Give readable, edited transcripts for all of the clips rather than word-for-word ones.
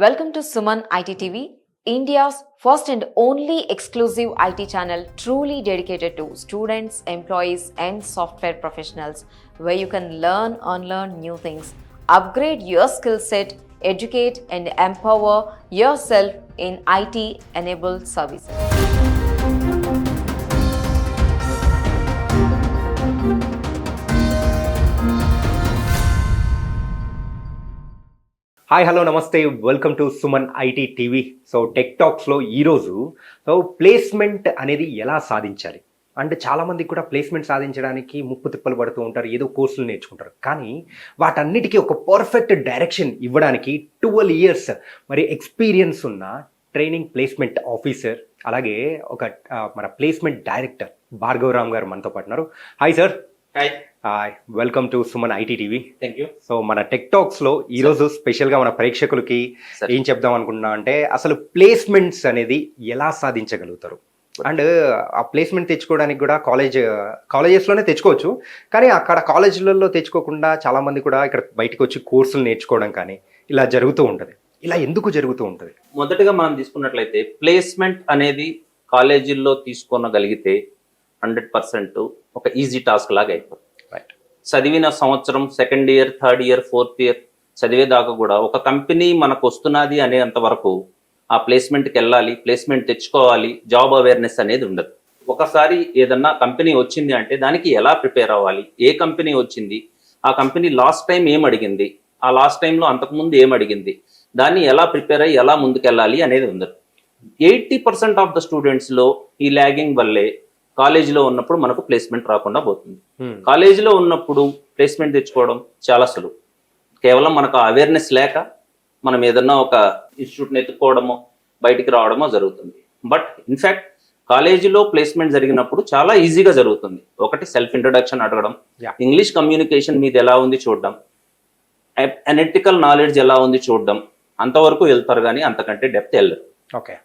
Welcome to Suman IT TV, India's first and only exclusive IT channel truly dedicated to students, employees, and software professionals, where you can learn, unlearn new things, upgrade your skill set, educate, and empower yourself in IT enabled services. Hi hello నమస్తే welcome to Suman IT TV. So tech టాక్స్లో ఈరోజు placement అనేది ఎలా సాధించాలి అంటే చాలామంది కూడా placement సాధించడానికి ముప్పు తిప్పలు పడుతూ ఉంటారు, ఏదో కోర్సులు నేర్చుకుంటారు. కానీ వాటన్నిటికీ ఒక పర్ఫెక్ట్ డైరెక్షన్ ఇవ్వడానికి 12 years మరి ఎక్స్పీరియన్స్ ఉన్న ట్రైనింగ్ ప్లేస్మెంట్ ఆఫీసర్, అలాగే ఒక మన ప్లేస్మెంట్ డైరెక్టర్ భార్గవరామ్ గారు మనతో పాటు ఉన్నారు. Hi sir. Hi, welcome to Suman IT TV. Thank you. So మన టెక్ టాక్స్ లో ఈరోజు స్పెషల్గా మన ప్రేక్షకులకి Sir. ఏం చెప్దాం అనుకుంటున్నా అంటే అసలు ప్లేస్మెంట్స్ అనేది ఎలా సాధించగలుగుతారు అండ్ ఆ ప్లేస్మెంట్ తెచ్చుకోవడానికి కూడా కాలేజెస్లోనే తెచ్చుకోవచ్చు, కానీ అక్కడ కాలేజీలలో తెచ్చుకోకుండా చాలా మంది కూడా ఇక్కడ బయటకు వచ్చి కోర్సులు నేర్చుకోవడం కానీ ఇలా జరుగుతూ ఉంటుంది. ఇలా ఎందుకు జరుగుతూ ఉంటుంది? మొదటగా మనం తీసుకున్నట్లయితే ప్లేస్మెంట్ అనేది కాలేజీల్లో తీసుకోగలిగితే 100% ఒక ఈజీ టాస్క్ లాగా అయిపోతుంది. రైట్. చదివిన సంవత్సరం, second year, third year, fourth year చదివేదాకా కూడా ఒక కంపెనీ మనకు వస్తున్నది అనేంత వరకు ఆ ప్లేస్మెంట్కి వెళ్ళాలి, ప్లేస్మెంట్ తెచ్చుకోవాలి, జాబ్ అవేర్నెస్ అనేది ఉండదు. ఒకసారి ఏదన్నా కంపెనీ వచ్చింది అంటే దానికి ఎలా ప్రిపేర్ అవ్వాలి, ఏ కంపెనీ వచ్చింది, ఆ కంపెనీ లాస్ట్ టైం ఏం అడిగింది, ఆ లాస్ట్ టైంలో అంతకుముందు ఏం అడిగింది, దాన్ని ఎలా ప్రిపేర్ అయ్యి ఎలా ముందుకెళ్ళాలి అనేది ఉండదు. 80% ఆఫ్ ద స్టూడెంట్స్లో ఈ ల్యాగింగ్ వల్లే కాలేజీలో ఉన్నప్పుడు మనకు ప్లేస్మెంట్ రాకుండా పోతుంది. కాలేజీలో ఉన్నప్పుడు ప్లేస్మెంట్ తెచ్చుకోవడం చాలా సులువు. కేవలం మనకు అవేర్నెస్ లేక మనం ఏదన్నా ఒక ఇన్స్టిట్యూట్ని ఎత్తుక్కోవడమో బయటికి రావడమో జరుగుతుంది. బట్ ఇన్ఫ్యాక్ట్ కాలేజీలో ప్లేస్మెంట్ జరిగినప్పుడు చాలా ఈజీగా జరుగుతుంది. ఒకటి సెల్ఫ్ ఇంట్రొడక్షన్ అడగడం, ఇంగ్లీష్ కమ్యూనికేషన్ మీద ఎలా ఉంది చూడడం, అనలిటికల్ నాలెడ్జ్ ఎలా ఉంది చూడడం, అంతవరకు వెళ్తారు కానీ అంతకంటే డెప్త్ వెళ్ళరు. ఓకే.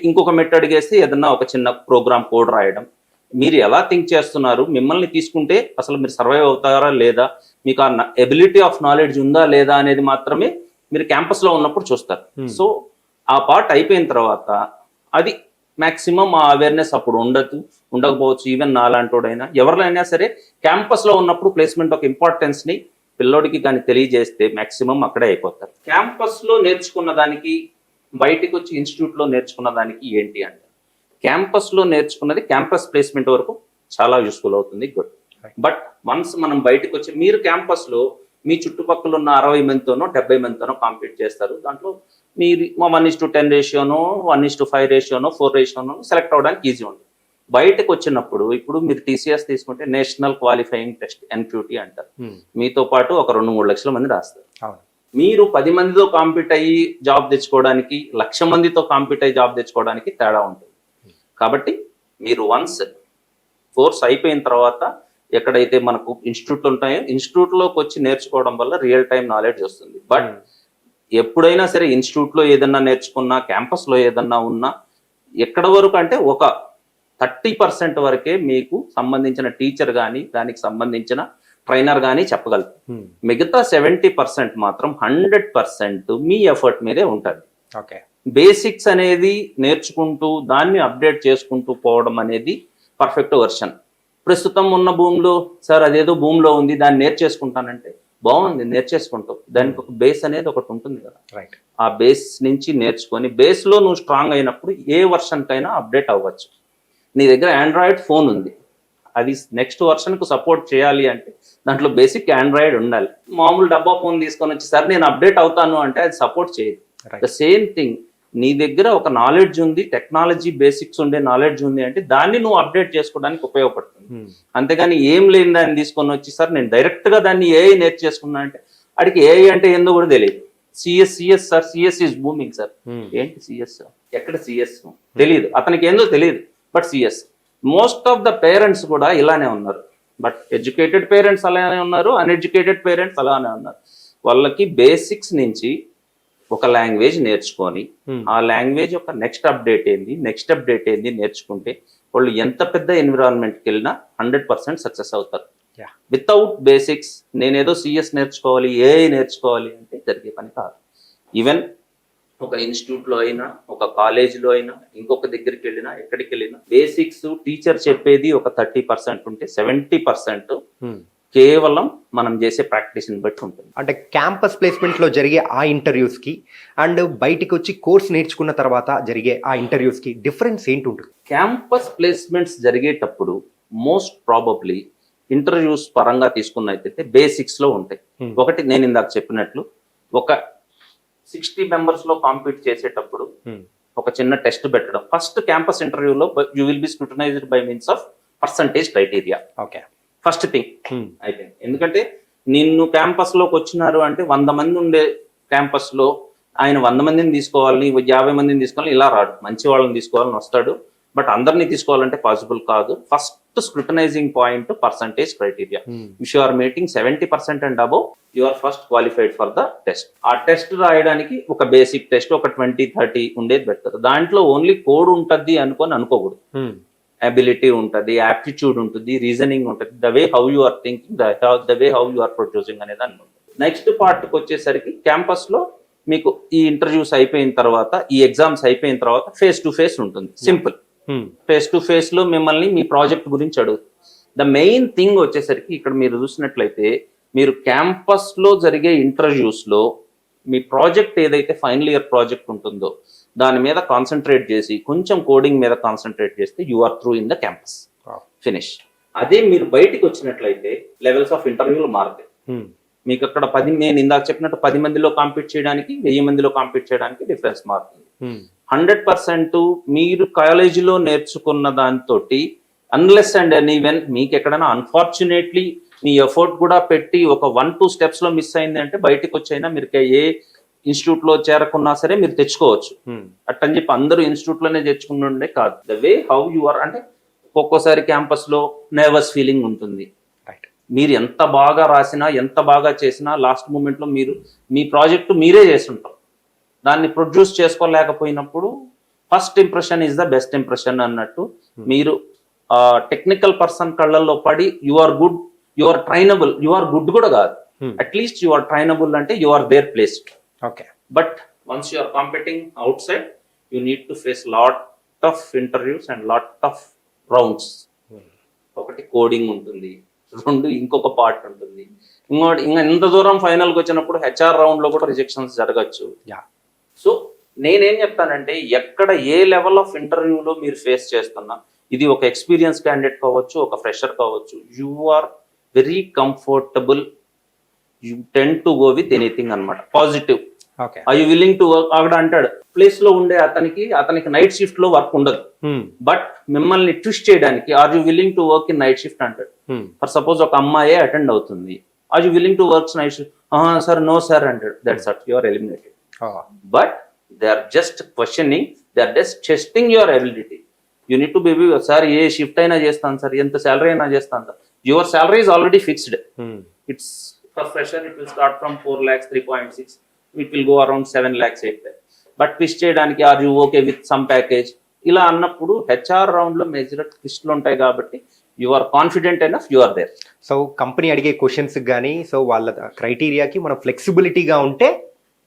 ఇంకొక మెట్ అడిగేసి ఏదన్నా ఒక చిన్న ప్రోగ్రామ్ కోడ్ రాయడం, మీరు ఎలా థింక్ చేస్తున్నారు, మిమ్మల్ని తీసుకుంటే అసలు మీరు సర్వైవ్ అవుతారా లేదా, మీకు ఆ ఎబిలిటీ ఆఫ్ నాలెడ్జ్ ఉందా లేదా అనేది మాత్రమే మీరు క్యాంపస్లో ఉన్నప్పుడు చూస్తారు. సో ఆ పార్ట్ అయిపోయిన తర్వాత అది మ్యాక్సిమం ఆ అవేర్నెస్ అప్పుడు ఉండకపోవచ్చు. ఈవెన్ నాలాంటోడైనా ఎవరినైనా సరే క్యాంపస్లో ఉన్నప్పుడు ప్లేస్మెంట్ ఒక ఇంపార్టెన్స్ని పిల్లోడికి కానీ తెలియజేస్తే మ్యాక్సిమం అక్కడే అయిపోతారు. క్యాంపస్లో నేర్చుకున్న దానికి బయటికి వచ్చి ఇన్స్టిట్యూట్లో నేర్చుకున్న దానికి ఏంటి అంటే, క్యాంపస్లో నేర్చుకున్నది క్యాంపస్ ప్లేస్మెంట్ వరకు చాలా యూస్ఫుల్ అవుతుంది, గుడ్. బట్ వన్స్ మనం బయటకు వచ్చి మీరు క్యాంపస్లో మీ చుట్టుపక్కల ఉన్న 60 మందితోనో 70 మందితోనో కాంపీట్ చేస్తారు. దాంట్లో మీరు 1:10 రేషియోనో 1:5 రేషియోనో 4 రేషియోనో సెలెక్ట్ అవ్వడానికి ఈజీ ఉంటుంది. బయటకు వచ్చినప్పుడు ఇప్పుడు మీరు టీసీఎస్ తీసుకుంటే నేషనల్ క్వాలిఫైయింగ్ టెస్ట్ NQT అంటారు. మీతో పాటు ఒక 2-3 లక్షల మంది రాస్తారు. మీరు 10 మందితో కాంపీట్ అయ్యి జాబ్ తెచ్చుకోవడానికి, 1,00,000 మందితో కాంపీట్ అయ్యి జాబ్ తెచ్చుకోవడానికి తేడా ఉంటుంది. కాబట్టి మీరు వన్స్ కోర్స్ అయిపోయిన తర్వాత ఎక్కడైతే మనకు ఇన్స్టిట్యూట్లు ఉంటాయో ఇన్స్టిట్యూట్లోకి వచ్చి నేర్చుకోవడం వల్ల రియల్ టైం నాలెడ్జ్ వస్తుంది. బట్ ఎప్పుడైనా సరే ఇన్స్టిట్యూట్లో ఏదన్నా నేర్చుకున్నా, క్యాంపస్లో ఏదన్నా ఉన్నా, ఎక్కడ వరకు అంటే ఒక 30% వరకే మీకు సంబంధించిన టీచర్ కానీ దానికి సంబంధించిన ట్రైనర్ కానీ చెప్పగలరు. మిగతా 70% మాత్రం 100% మీ ఎఫర్ట్ మీదే ఉంటుంది. ఓకే. బేసిక్స్ అనేది నేర్చుకుంటూ దాన్ని అప్డేట్ చేసుకుంటూ పోవడం అనేది పర్ఫెక్ట్ వర్షన్. ప్రస్తుతం ఉన్న భూమిలో సార్ అదేదో భూమిలో ఉంది దాన్ని నేర్చేసుకుంటానంటే బాగుంది, నేర్చేసుకుంటావు. దానికి ఒక బేస్ అనేది ఒకటి ఉంటుంది కదా. రైట్. ఆ బేస్ నుంచి నేర్చుకొని బేస్లో నువ్వు స్ట్రాంగ్ అయినప్పుడు ఏ వర్షన్కైనా అప్డేట్ అవ్వచ్చు. నీ దగ్గర ఆండ్రాయిడ్ ఫోన్ ఉంది, అది నెక్స్ట్ వర్షన్కు సపోర్ట్ చేయాలి అంటే దాంట్లో బేసిక్ ఆండ్రాయిడ్ ఉండాలి. మామూలు డబ్బా ఫోన్ తీసుకొని వచ్చి సార్ నేను అప్డేట్ అవుతాను అంటే అది సపోర్ట్ చేయదు. ద సేమ్ థింగ్, నీ దగ్గర ఒక నాలెడ్జ్ ఉంది, టెక్నాలజీ బేసిక్స్ ఉండే నాలెడ్జ్ ఉంది అంటే దాన్ని నువ్వు అప్డేట్ చేసుకోవడానికి ఉపయోగపడుతుంది. అంతేగాని ఏం లేని దాన్ని తీసుకొని వచ్చి సార్ నేను డైరెక్ట్గా దాన్ని ఏఐ నేర్చేసుకున్నా అంటే అడిగి ఏఐ అంటే ఏందో కూడా తెలియదు. CS sir, CS is booming sir. ఏంటి సిఎస్? ఎక్కడ సిఎస్ తెలియదు, అతనికి ఏందో తెలియదు. But CS most of the parents కూడా ఇలానే ఉన్నారు. బట్ ఎడ్యుకేటెడ్ పేరెంట్స్ అలానే ఉన్నారు, అన్ఎడ్యుకేటెడ్ పేరెంట్స్ అలానే ఉన్నారు. వాళ్ళకి బేసిక్స్ నుంచి ఒక లాంగ్వేజ్ నేర్చుకొని ఆ లాంగ్వేజ్ యొక్క నెక్స్ట్ అప్డేట్ ఏంది నేర్చుకుంటే వాళ్ళు ఎంత పెద్ద ఎన్విరాన్మెంట్కి వెళ్ళినా 100% సక్సెస్ అవుతారు. వితౌట్ బేసిక్స్ నేనేదో సిఎస్ నేర్చుకోవాలి, ఏఐ నేర్చుకోవాలి అంటే జరిగే పని కాదు. ఈవెన్ ఒక ఇన్స్టిట్యూట్ లో అయినా, ఒక కాలేజీలో అయినా, ఇంకొక దగ్గరికి వెళ్ళినా, ఎక్కడికి వెళ్ళినా బేసిక్స్ టీచర్ చెప్పేది ఒక 30% ఉంటే 70% కేవలం మనం చేసే ప్రాక్టీస్ ని బట్టి ఉంటుంది. అంటే క్యాంపస్ ప్లేస్మెంట్ లో జరిగే ఆ ఇంటర్వ్యూస్ కి అండ్ బయటికి వచ్చి కోర్స్ నేర్చుకున్న తర్వాత జరిగే ఆ ఇంటర్వ్యూస్ కి డిఫరెన్స్ ఏంటి ఉంటుంది? క్యాంపస్ ప్లేస్మెంట్స్ జరిగేటప్పుడు మోస్ట్ ప్రాబబ్లీ ఇంటర్వ్యూస్ పరంగా తీసుకున్నట్టయితే బేసిక్స్ లో ఉంటాయి. ఒకటి నేను ఇందాక చెప్పినట్లు ఒక 60 మెంబర్స్ లో కాంపీట్ చేసేటప్పుడు ఒక చిన్న టెస్ట్ పెట్టడం. ఫస్ట్ క్యాంపస్ ఇంటర్వ్యూలో you will be scrutinized by means of percentage criteria. Okay, first thing అయిపోయింది. ఎందుకంటే నిన్ను క్యాంపస్ లోకి వచ్చినారు అంటే 100 మంది ఉండే క్యాంపస్ లో ఆయన 100 మందిని తీసుకోవాలని, 50 మందిని తీసుకోవాలని ఇలా రాడు. మంచి వాళ్ళని తీసుకోవాలని వస్తాడు. బట్ అందరినీ తీసుకోవాలంటే పాసిబుల్ కాదు. First scrutinizing point percentage criteria. If you are meeting 70% and above, you are first qualified for the test. ఆ టెస్ట్ రాయడానికి ఒక బేసిక్ టెస్ట్ ఒక 20-30 ఉండేది పెడతారు. దాంట్లో ఓన్లీ కోడ్ ఉంటుంది అనుకోకూడదు. అబిలిటీ ఉంటుంది, యాప్టిట్యూడ్ ఉంటుంది, రీజనింగ్ ఉంటుంది, the way how you are thinking, the way how you are producing అనేది అనుకుంటుంది. నెక్స్ట్ పార్ట్కి వచ్చేసరికి క్యాంపస్ లో మీకు ఈ ఇంటర్వ్యూస్ అయిపోయిన తర్వాత, ఈ ఎగ్జామ్స్ అయిపోయిన తర్వాత ఫేస్ టు ఫేస్ ఉంటుంది. సింపుల్ ఫేస్ టు ఫేస్ లో మిమ్మల్ని మీ ప్రాజెక్ట్ గురించి అడుగుతుంది. ద మెయిన్ థింగ్ వచ్చేసరికి ఇక్కడ మీరు చూసినట్లయితే మీరు క్యాంపస్ లో జరిగే ఇంటర్వ్యూస్ లో మీ ప్రాజెక్ట్ ఏదైతే ఫైనల్ ఇయర్ ప్రాజెక్ట్ ఉంటుందో దాని మీద కాన్సన్ట్రేట్ చేసి కొంచెం కోడింగ్ మీద కాన్సన్ట్రేట్ చేస్తే you or through in the campus, finish. అదే మీరు బయటికి వచ్చినట్లయితే లెవెల్స్ ఆఫ్ ఇంటర్వ్యూలు మారుతాయి. మీకు అక్కడ నేను ఇందాక చెప్పినట్టు 10 మందిలో కాంపీట్ చేయడానికి 1000 మందిలో కాంపీట్ చేయడానికి డిఫరెన్స్ మారుతుంది. 100% మీరు కాలేజీలో నేర్చుకున్న దాంతో అన్లెస్ అండ్ ఈవెన్ మీకు ఎక్కడైనా అన్ఫార్చునేట్లీ మీ ఎఫర్ట్ కూడా పెట్టి ఒక 1-2 స్టెప్స్ లో మిస్ అయింది అంటే బయటకు వచ్చైనా మీరు ఏ ఇన్స్టిట్యూట్ లో చేరకున్నా సరే మీరు తెచ్చుకోవచ్చు. అట్టని చెప్పి అందరూ ఇన్స్టిట్యూట్ లోనే తెచ్చుకుంటుండే కాదు. The way how you are, అంటే ఒక్కోసారి క్యాంపస్ లో నర్వస్ ఫీలింగ్ ఉంటుంది. మీరు ఎంత బాగా రాసినా, ఎంత బాగా చేసినా లాస్ట్ మూమెంట్ లో మీరు మీ ప్రాజెక్టు మీరే చేస్తుంటారు. దాన్ని ప్రొడ్యూస్ చేసుకోలేకపోయినప్పుడు first impression is the best impression అన్నట్టు మీరు టెక్నికల్ పర్సన్ కళ్ళల్లో పడి you are good, you are trainable, you are good కూడా కాదు, అట్లీస్ట్ యు ఆర్ ట్రైనబుల్ అంటే you are there placed. Okay, but once you are competing outside you need to face lot of interviews and lot of rounds. ఒకటి coding ఉంటుంది, 2 ఇంకొక part ఉంటుంది, ఇంకోటి ఇంకా ఎంత దూరం ఫైనల్కి వచ్చినప్పుడు హెచ్ఆర్ రౌండ్ లో కూడా రిజెక్షన్స్ జరగచ్చు. సో నేనేం చెప్తానంటే ఎక్కడ ఏ లెవెల్ ఆఫ్ ఇంటర్వ్యూలో మీరు ఫేస్ చేస్తున్నా, ఇది ఒక ఎక్స్పీరియన్స్ క్యాండిడేట్ కావచ్చు, ఒక ఫ్రెషర్ కావచ్చు, you are very comfortable, you tend to go with anything అన్నమాట. Positive. Are you willing to work? అక్కడ అంటాడు ప్లేస్ లో ఉండే అతనికి నైట్ షిఫ్ట్ లో వర్క్ ఉండదు, బట్ మిమ్మల్ని ట్విస్ట్ చేయడానికి are you willing to work in night shift అంటాడు. ఫర్ సపోజ్ ఒక అమ్మాయే అటెండ్ అవుతుంది, are you willing to work night shift? Sir no sir అంటాడు. That's it, you are eliminated. But they are just questioning, they are just testing your ability. You need to be sir ఏ shift అయినా చేస్తాను sir, ఎంత salary అయినా చేస్తాను sir. Your salary is already fixed. It's for fresher, it will start from 4 lakhs, 3.6. It will go around 7 lakhs, 8 lakhs. But twist చేయడానికి are you okay with some package ఇలా అన్నప్పుడు HR round లో major ట్విస్ట్లు ఉంటాయి కాబట్టి you are confident enough, you are there. So company అడిగే questions కానీ so వాళ్ళ క్రైటీరియాకి మనం ఫ్లెక్సిబిలిటీగా ఉంటే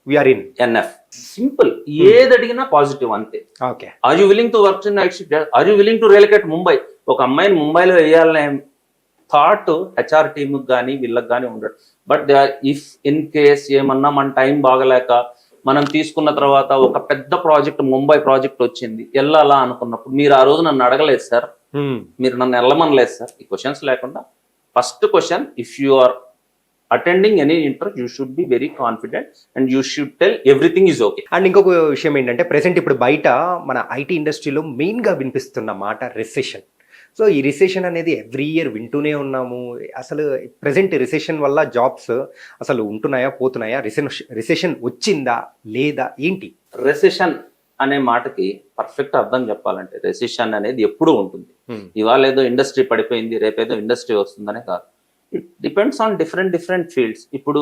వీఆర్ ఇన్ ఎన్ఎఫ్. సింపుల్, ఏది అడిగినా పాజిటివ్ అంతే. Okay, are you willing to work in night shift? Are you willing to relocate Mumbai? ఒక అమ్మాయిని ముంబైలో వేయాలనే థాట్ హెచ్ఆర్ టీమ్కి కానీ వీళ్ళకి కానీ ఉండదు. But they are, if in case ఏమన్నా మన టైం బాగలేక మనం తీసుకున్న తర్వాత ఒక పెద్ద ప్రాజెక్ట్, ముంబై ప్రాజెక్ట్ వచ్చింది, వెళ్ళాలా అనుకున్నప్పుడు మీరు ఆ రోజు నన్ను అడగలేదు సార్, మీరు నన్ను వెళ్ళమనలేదు సార్, ఈ క్వశ్చన్స్ లేకుండా first question, if you are attending any interview you should be very confident and you should tell everything is okay. And ఇంకొక విషయం ఏంటంటే ప్రెసెంట్ ఇప్పుడు బయట మన ఐటీ ఇండస్ట్రీలో మెయిన్గా వినిపిస్తున్న మాట రిసెషన్. సో ఈ రిసెషన్ అనేది ఎవ్రీ ఇయర్ వింటూనే ఉన్నాము. అసలు ప్రెసెంట్ రిసెషన్ వల్ల జాబ్స్ అసలు ఉంటున్నాయా, పోతున్నాయా? రిసెషన్ వచ్చిందా లేదా ఏంటి? రెసెషన్ అనే మాటకి పర్ఫెక్ట్ అర్థం చెప్పాలంటే రెసెషన్ అనేది ఎప్పుడూ ఉంటుంది. ఇవాళ ఏదో ఇండస్ట్రీ పడిపోయింది, రేపేదో ఇండస్ట్రీ వస్తుందనే కాదు. It depends on different fields. ఇప్పుడు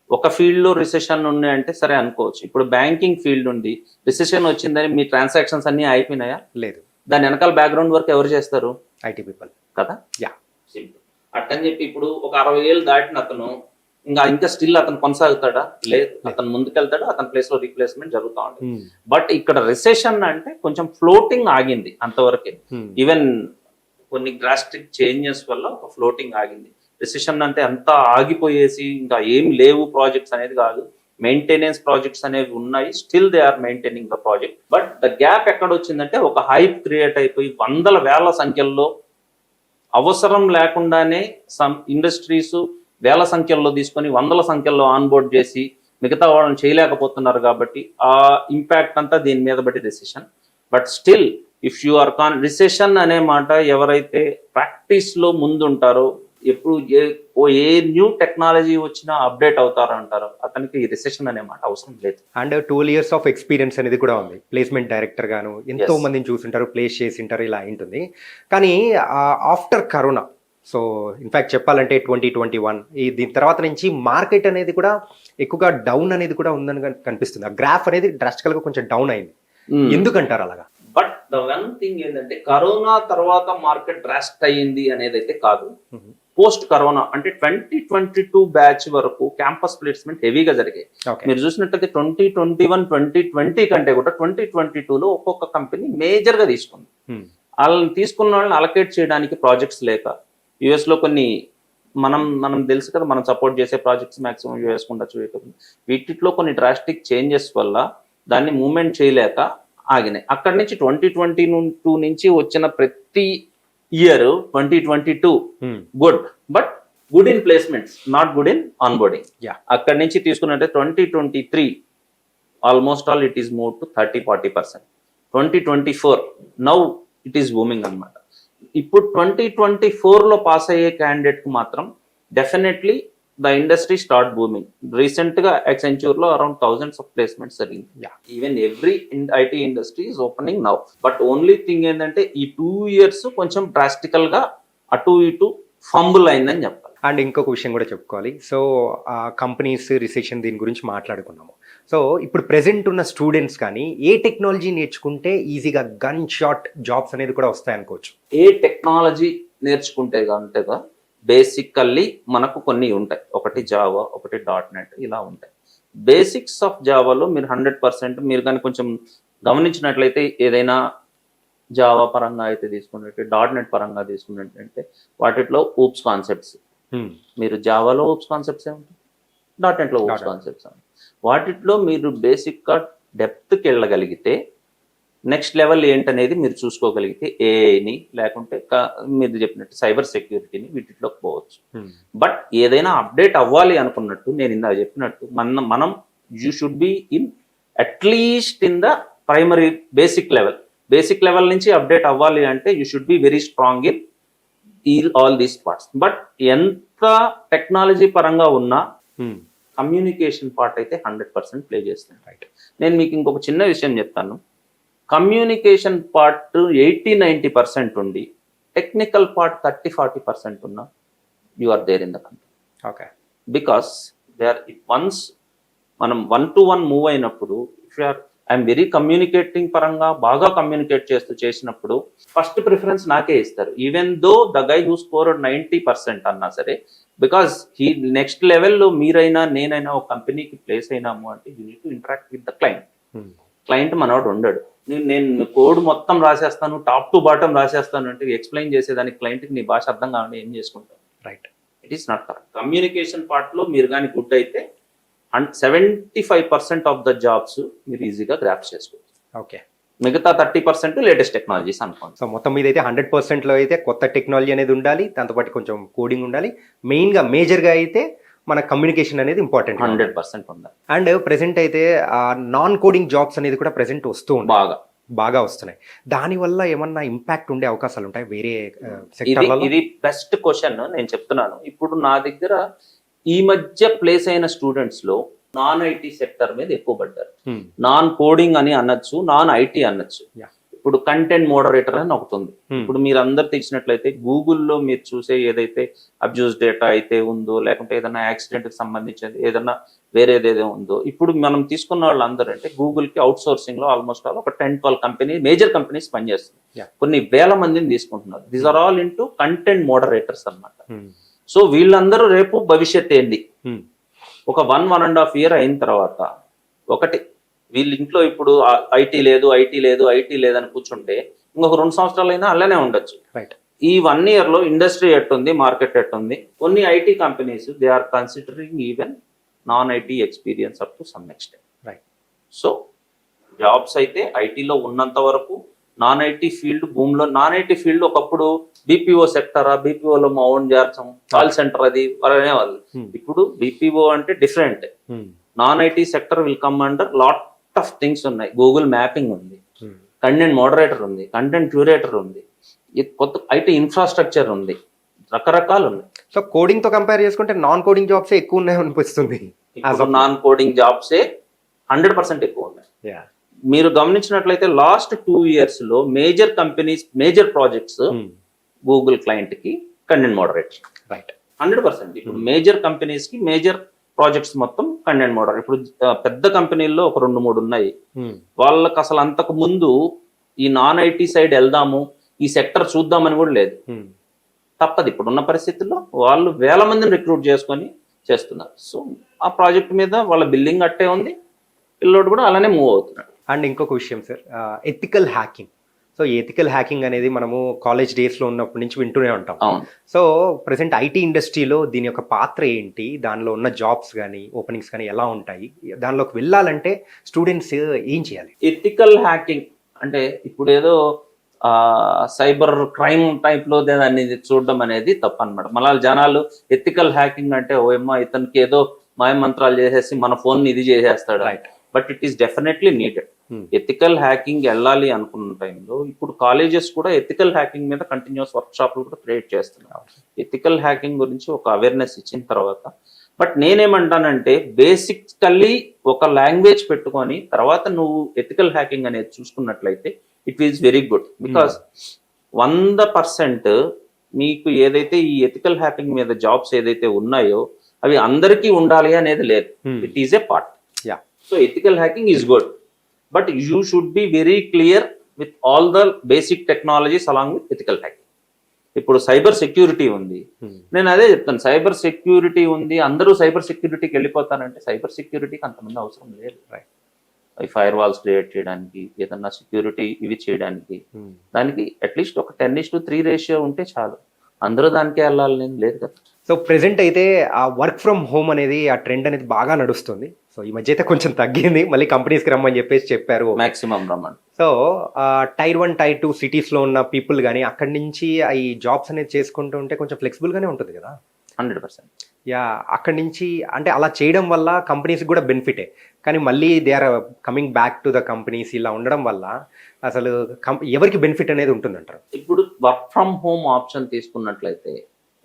ఒక ఫీల్డ్ లో రిసెషన్ ఉన్నాయంటే సరే అనుకోవచ్చు. ఇప్పుడు బ్యాంకింగ్ ఫీల్డ్ ఉండి రిసెషన్ వచ్చిందని మీ ట్రాన్సాక్షన్స్ అన్ని అయిపోయినాయా? లేదు. దాని వెనకాల బ్యాక్గ్రౌండ్ వర్క్ ఎవరు చేస్తారు? ఐటీ పీపుల్ కదా. Yeah, simple. అట్టని చెప్పి ఇప్పుడు ఒక 60 ఏళ్ళు దాటిన అతను ఇంకా స్టిల్ అతను కొనసాగుతాడా? లేదు, అతను ముందుకెళ్తాడు, అతని ప్లేస్ లో రీప్లేస్మెంట్ జరుగుతూ ఉంటుంది. బట్ ఇక్కడ రిసెషన్ అంటే కొంచెం ఫ్లోటింగ్ ఆగింది అంతవరకే. ఈవెన్ కొన్ని డ్రాస్టిక్ చేంజెస్ వల్ల ఒక ఫ్లోటింగ్ ఆగింది. రిసెషన్ అంటే అంతా ఆగిపోయేసి ఇంకా ఏం లేవు ప్రాజెక్ట్స్ అనేది కాదు. మెయింటెనెన్స్ ప్రాజెక్ట్స్ అనేవి ఉన్నాయి, still they are maintaining the project. But the gap ఎక్కడ వచ్చిందంటే ఒక హైప్ క్రియేట్ అయిపోయి వందల వేల సంఖ్యల్లో అవసరం లేకుండానే సమ్ ఇండస్ట్రీస్ వేల సంఖ్యల్లో తీసుకొని వందల సంఖ్యల్లో ఆన్బోర్డ్ చేసి మిగతా వాళ్ళని చేయలేకపోతున్నారు. కాబట్టి ఆ ఇంపాక్ట్ అంతా దీని మీద బట్టి recession. But still if you are recession అనే మాట ఎవరైతే ప్రాక్టీస్ లో ముందుంటారో, ఎప్పుడు ఏ న్యూ టెక్నాలజీ వచ్చినా అప్డేట్ అవుతారంటారో అతనికి ఈ రిసెషన్ అనే మాట అవసరం లేదు. అండ్ 12 years ఆఫ్ ఎక్స్పీరియన్స్ అనేది కూడా ఉంది. ప్లేస్మెంట్ డైరెక్టర్ గాను ఎంతో మందిని చూసింటారు, ప్లేస్ చేసింటారు, ఇలా ఉంటుంది. కానీ ఆఫ్టర్ కరోనా, సో ఇన్ఫాక్ట్ చెప్పాలంటే 2021 దీని తర్వాత నుంచి మార్కెట్ అనేది కూడా ఎక్కువగా డౌన్ అనేది కూడా ఉందని కనిపిస్తుంది. ఆ గ్రాఫ్ అనేది డ్రాస్టికల్ గా కొంచెం డౌన్ అయింది. ఎందుకంటారు అలాగా? బట్ ద వన్ థింగ్ ఏంటంటే కరోనా తర్వాత మార్కెట్ డ్రాస్ట్ అయ్యింది అనేది అయితే కాదు. పోస్ట్ కరోనా అంటే 2022 బ్యాచ్ వరకు క్యాంపస్ ప్లేస్మెంట్ హెవీగా జరిగాయి. మీరు చూసినట్లయితే 2021, 2020 కంటే కూడా 2022లో ఒక్కొక్క కంపెనీ మేజర్ గా తీసుకుంది. వాళ్ళని తీసుకున్న వాళ్ళని అలకేట్ చేయడానికి ప్రాజెక్ట్స్ లేక, యుఎస్ లో కొన్ని మనం తెలుసు కదా, మనం సపోర్ట్ చేసే ప్రాజెక్ట్స్ మాక్సిమం యుఎస్ ఉండొచ్చు. వీటిలో కొన్ని డ్రాస్టిక్ చేంజెస్ వల్ల దాన్ని మూవ్మెంట్ చేయలేక ఆగినాయి. అక్కడి నుంచి 2022 నుంచి వచ్చిన ప్రతి year 2022 good, but good in placements, not good in onboarding. అక్కడి నుంచి తీసుకున్నట్టే 2023 almost all it is move to 30-40%. 2024 now it is booming అనమాట. ఇప్పుడు 2024లో పాస్ అయ్యే క్యాండిడేట్ కు మాత్రం definitely the industry start booming. Recent గా Accenture లో అరౌండ్ thousands ఆఫ్ ప్లేస్మెంట్స్ జరిగింది. Even every IT industry is opening now. But only thing ఏంటంటే ఈ 2 years కొంచెం డ్రాస్టికల్ గా అటు ఇటు ఫంబుల్ అయిందని చెప్పాలి. అండ్ ఇంకొక విషయం కూడా చెప్పుకోవాలి. సో కంపెనీస్ రిసెషన్ దీని గురించి మాట్లాడుకున్నాము. సో ఇప్పుడు ప్రెసెంట్ ఉన్న స్టూడెంట్స్ కానీ ఏ టెక్నాలజీ నేర్చుకుంటే ఈజీగా గన్ షాట్ జాబ్స్ అనేది కూడా వస్తాయి అనుకోవచ్చు? ఏ టెక్నాలజీ నేర్చుకుంటే కంటేగా బేసికల్లీ మనకు కొన్ని ఉంటాయి. ఒకటి జావా, ఒకటి .NET, ఇలా ఉంటాయి. బేసిక్స్ ఆఫ్ జావాలో మీరు 100% మీరు కానీ కొంచెం గమనించినట్లయితే, ఏదైనా జావా పరంగా అయితే తీసుకున్నట్టు, .NET పరంగా తీసుకున్నట్టు వాటిలో ఊప్స్ కాన్సెప్ట్స్, మీరు జావాలో ఊప్స్ కాన్సెప్ట్స్ ఏముంటాయి, .NET లో ఊప్స్ కాన్సెప్ట్స్. వాటిలో మీరు బేసిక్గా డెప్త్కి వెళ్ళగలిగితే నెక్స్ట్ లెవెల్ ఏంటనేది మీరు చూసుకోగలిగితే ఏఐని, లేకుంటే మీరు చెప్పినట్టు సైబర్ సెక్యూరిటీని, వీటిలోకి పోవచ్చు. బట్ ఏదైనా అప్డేట్ అవ్వాలి అనుకున్నట్టు, నేను ఇందాక చెప్పినట్టు మనం you should be in at least in the primary basic level నుంచి అప్డేట్ అవ్వాలి అంటే you should be very strong in all these parts. But ఎంత టెక్నాలజీ పరంగా ఉన్నా కమ్యూనికేషన్ పార్ట్ అయితే 100% ప్లే చేస్తుంది. రైట్. నేను మీకు ఇంకొక చిన్న విషయం చెప్తాను. కమ్యూనికేషన్ పార్ట్ 80-90% ఉండి టెక్నికల్ పార్ట్ 30-40% ఉన్నా you are there in the country. Okay. Because they are once మనం 1-to-1 మూవ్ అయినప్పుడు, if you are I'm very communicating పరంగా బాగా కమ్యూనికేట్ చేసినప్పుడు ఫస్ట్ ప్రిఫరెన్స్ నాకే ఇస్తారు. Even though the guy who scored 90% అన్నా సరే, బికాస్ హీ నెక్స్ట్ లెవెల్లో మీరైనా నేనైనా ఒక కంపెనీకి ప్లేస్ అయినాము అంటే you need to interact with the client. Client మనోడు ఉండడు. నేను కోడ్ మొత్తం రాసేస్తాను, టాప్ టు బాటమ్ రాసేస్తాను అంటే ఎక్స్ప్లెయిన్ చేసేదానికి క్లయింట్కి నీ భాష అర్థం కావాలి, ఏం చేసుకుంటాను? Right. It is not correct. Communication పార్ట్లో మీరు కానీ గుడ్ అయితే 75% ఆఫ్ ద జాబ్స్ మీరు ఈజీగా గ్రాప్ చేసుకోవచ్చు. ఓకే. మిగతా 30% లేటెస్ట్ టెక్నాలజీస్ అనుకోండి. సో మొత్తం మీద అయితే 100%లో అయితే కొత్త టెక్నాలజీ అనేది ఉండాలి, దాంతోపాటు కొంచెం కోడింగ్ ఉండాలి. మెయిన్గా మేజర్గా అయితే మన కమ్యూనికేషన్ అనేది ఇంపార్టెంట్. 100% ఉండాలి. అండ్ ప్రెసెంట్ అయితే నాన్ కోడింగ్ జాబ్స్ అనేది కూడా ప్రెసెంట్ వస్తూ ఉన్నాయి, బాగా వస్తున్నాయి. దానివల్ల ఏమన్నా ఇంపాక్ట్ ఉండే అవకాశాలు ఉంటాయి వేరే సెక్టార్లలో? ఇది బెస్ట్ క్వశ్చన్. నేను చెప్తున్నాను, ఇప్పుడు నా దగ్గర ఈ మధ్య ప్లేస్ అయిన స్టూడెంట్స్ లో నాన్ ఐటీ సెక్టర్ మీద ఎక్కువ పడ్డారు. నాన్ కోడింగ్ అని అనొచ్చు, నాన్ ఐటీ అనొచ్చు. ఇప్పుడు కంటెంట్ మోడరేటర్ అని ఒకటి ఉంది. ఇప్పుడు మీరు అందరు తెచ్చినట్లయితే గూగుల్లో మీరు చూసే ఏదైతే అబ్యూస్ డేటా అయితే ఉందో, లేకుంటే ఏదైనా యాక్సిడెంట్ కి సంబంధించింది ఏదైనా వేరేదేదో ఉందో, ఇప్పుడు మనం తీసుకున్న వాళ్ళందరూ అంటే గూగుల్ కి అవుట్ సోర్సింగ్ లో ఆల్మోస్ట్ ఆల్ ఒక 10-12 కంపెనీ మేజర్ కంపెనీస్ పనిచేస్తుంది. కొన్ని వేల మందిని తీసుకుంటున్నారు. These are all into content moderators అన్నమాట. సో వీళ్ళందరూ రేపు భవిష్యత్ ఏంది, ఒక 1.5 year అయిన తర్వాత ఒకటి వీళ్ళ ఇంట్లో ఇప్పుడు ఐటీ లేదు అని కూర్చుంటే ఇంకొక 2 సంవత్సరాలైనా అలానే ఉండొచ్చు. రైట్. ఈ 1 year లో ఇండస్ట్రీ ఎట్టుంది, మార్కెట్ ఎట్టుంది, కొన్ని IT companies they are considering even non IT experience up to some extent. Right. So jobs అయితే ఐటీలో ఉన్నంత వరకు నాన్ ఐటీ ఫీల్డ్ భూమిలో, నాన్ ఐటీ ఫీల్డ్ ఒకప్పుడు బీపీఓ సెక్టరా, బీపీఓలో మా ఓన్ చేర్చం, కాల్ సెంటర్ అది అనేవాళ్ళు. ఇప్పుడు బీపీఓ అంటే different. Non IT sector will come under lot of things ఉన్నాయి. గూగుల్ మ్యాపింగ్ ఉంది, కంటెంట్ మోడరేటర్ ఉంది, కంటెంట్ క్యూరేటర్ ఉంది, కొత్త ఐటీ ఇన్ఫ్రాస్ట్రక్చర్ ఉంది, రకరకాలు ఉన్నాయి. సో కోడింగ్ తో కంపేర్ చేసుకుంటే నాన్ కోడింగ్ జాబ్స్ ఎక్కువ ఉన్నాయి అనిపిస్తుంది. నాన్ కోడింగ్ జాబ్సే 100% ఎక్కువ ఉన్నాయి. మీరు గమనించినట్లయితే లాస్ట్ 2 years లో major companies, major projects Google client కి కంటెంట్ మోడరేటర్. రైట్. 100%. ఇప్పుడు మేజర్ కంపెనీస్ కి మేజర్ ప్రాజెక్ట్స్ మొత్తం కంటెంట్ మోడరేటర్. ఇప్పుడు పెద్ద కంపెనీల్లో ఒక 2-3 ఉన్నాయి. వాళ్ళకి అసలు అంతకు ముందు ఈ నాన్ ఐటీ సైడ్ వెళ్దాము, ఈ సెక్టర్ చూద్దామని కూడా లేదు. తప్పదు, ఇప్పుడున్న పరిస్థితుల్లో వాళ్ళు వేల మందిని రిక్రూట్ చేసుకొని చేస్తున్నారు. సో ఆ ప్రాజెక్ట్ మీద వాళ్ళ బిల్లింగ్ అట్టే ఉంది, పిల్లోడు కూడా అలానే మూవ్ అవుతున్నాడు. అండ్ ఇంకొక విషయం sir, ethical hacking. So ethical hacking అనేది మనము కాలేజ్ డేస్లో ఉన్నప్పటి నుంచి వింటూనే ఉంటాం. సో ప్రెసెంట్ ఐటీ ఇండస్ట్రీలో దీని యొక్క పాత్ర ఏంటి, దానిలో ఉన్న జాబ్స్ కానీ ఓపెనింగ్స్ కానీ ఎలా ఉంటాయి, దానిలోకి వెళ్ళాలంటే స్టూడెంట్స్ ఏం చేయాలి? ఎథికల్ హ్యాకింగ్ అంటే ఇప్పుడు ఏదో సైబర్ క్రైమ్ టైప్ లో దాన్ని చూడడం అనేది తప్పు అనమాట. మళ్ళీ జనాలు ఎథికల్ హ్యాకింగ్ అంటే ఓయమ్మ ఇతనికి ఏదో మాయమంత్రాలు చేసేసి మన ఫోన్ ఇది చేసేస్తాడు. But it is definitely needed. Ethical hacking వెళ్ళాలి అనుకున్న టైంలో ఇప్పుడు కాలేజెస్ కూడా ఎథికల్ హ్యాకింగ్ మీద కంటిన్యూస్ వర్క్ షాప్లు కూడా క్రియేట్ చేస్తున్నారు. ఎథికల్ హ్యాకింగ్ గురించి ఒక అవేర్నెస్ ఇచ్చిన తర్వాత, బట్ నేనేమంటానంటే బేసికల్లీ ఒక లాంగ్వేజ్ పెట్టుకొని తర్వాత నువ్వు ఎథికల్ హ్యాకింగ్ అనేది చూసుకున్నట్లయితే it is very good. Because 100% మీకు ఏదైతే ఈ ఎథికల్ హ్యాకింగ్ మీద జాబ్స్ ఏదైతే ఉన్నాయో అవి అందరికీ ఉండాలి అనేది లేదు. It is a part. So ethical hacking is good, but you should be very clear with all the basic technologies along with ethical hacking. ఇప్పుడు సైబర్ సెక్యూరిటీ ఉంది, నేను అదే చెప్తాను, సైబర్ సెక్యూరిటీ ఉంది, అందరూ సైబర్ సెక్యూరిటీకి వెళ్ళిపోతానంటే సైబర్ సెక్యూరిటీకి అంతమంది అవసరం లేదు. ఈ ఫైర్ వాల్స్ క్రియేట్ చేయడానికి, ఏదన్నా సెక్యూరిటీ ఇవి చేయడానికి దానికి అట్లీస్ట్ ఒక 10:3 రేషియో ఉంటే చాలు. అందరూ దానికే వెళ్ళాలని లేదు కదా. సో ప్రెసెంట్ అయితే ఆ వర్క్ ఫ్రమ్ హోమ్ అనేది, ఆ ట్రెండ్ అనేది బాగా నడుస్తుంది. సో ఈ మధ్య అయితే కొంచెం తగ్గింది, మళ్ళీ కంపెనీస్కి రమ్మని చెప్పారు, మాక్సిమం రమ్మని. సో Tier 1, Tier 2 సిటీస్లో ఉన్న పీపుల్ కానీ అక్కడి నుంచి ఈ జాబ్స్ అనేది చేసుకుంటూ ఉంటే కొంచెం ఫ్లెక్సిబుల్గానే ఉంటుంది కదా. 100%. యా, అక్కడి నుంచి అంటే అలా చేయడం వల్ల కంపెనీస్కి కూడా బెనిఫిటే, కానీ మళ్ళీ they are coming back to the companies. ఇలా ఉండడం వల్ల అసలు ఎవరికి బెనిఫిట్ అనేది ఉంటుందంటారు? ఇప్పుడు వర్క్ ఫ్రమ్ హోమ్ ఆప్షన్ తీసుకున్నట్లయితే